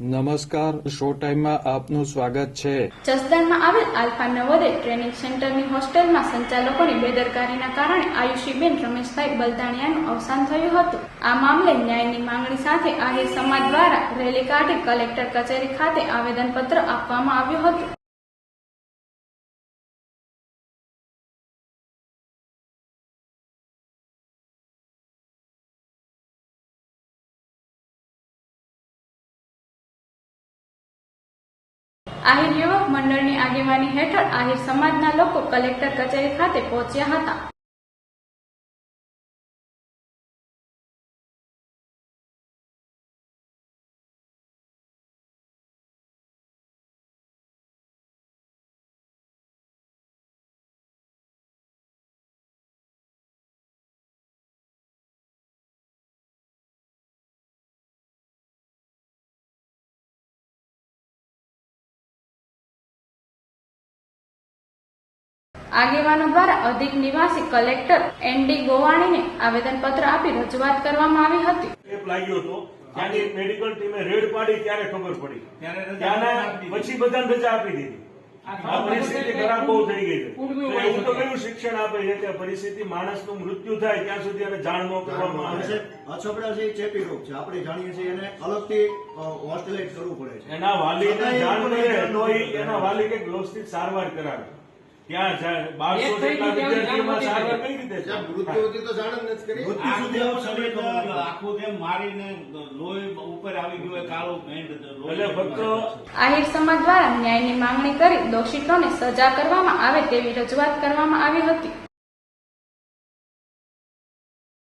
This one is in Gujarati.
નમસ્કાર, શો ટાઈમમાં આપનું સ્વાગત છે. જસદણમાં આવેલ આલ્ફા નવોદય ટ્રેનિંગ સેન્ટરની હોસ્ટેલમાં સંચાલકોની બેદરકારીના કારણે આયુષીબેન રમેશભાઈ બલદાણિયાનું અવસાન થયું હતું. આ મામલે ન્યાયની માંગણી સાથે આહિર સમાજ દ્વારા રેલી કાઢી કલેક્ટર કચેરી ખાતે આવેદનપત્ર આપવામાં આવ્યું હતું. આહિર યુવક મંડળની આગેવાની હેઠળ આહિર સમાજના લોકો કલેક્ટર કચેરી ખાતે પહોંચ્યા હતા. આગેવાનો દ્વારા અધિક નિવાસી કલેક્ટર એનડી ગોવાણીને આવેદનપત્ર આપી રજૂઆત કરવામાં આવી હતી. લાગ્યો હતો ત્યાંની મેડિકલ ટીમે રેડ પાડી ત્યારે ખબર પડી, ત્યાંના પછી બધાને રજા આપી દીધી. આ પરિસ્થિતિ ખરાબ બહુ થઈ ગઈ છે. એવું તો કયું શિક્ષણ આપે છે કે પરિસ્થિતિ માણસનું મૃત્યુ થાય ત્યાં સુધી એને જાણ ન કરવામાં આવે છે. અછબડા છે ચેપી રોગ છે, આપણે જાણીએ છીએ, એને અલગથી હોસ્પિટલાઇઝ કરવું પડે છે. એના વાલીને જાણ કરે તો એના વાલી કઈક વ્યવસ્થિત સારવાર કરાવે. ત્યાં 1200 જેટલા વિદ્યાર્થીઓમાં સારવાર કઈ રીતે છે? મૃત્યુથી તો જાણ જ નથી કરી. મૃત્યુ સુધી આખું જેમ મારીને લોહી ઉપર આવી ગયું કાળો પેન્ટ. એટલે ફક્ત આહિર સમાજ દ્વારા ન્યાયની માંગણી કરી દોષિતોને સજા કરવામાં આવે તેવી રજૂઆત કરવામાં આવી હતી.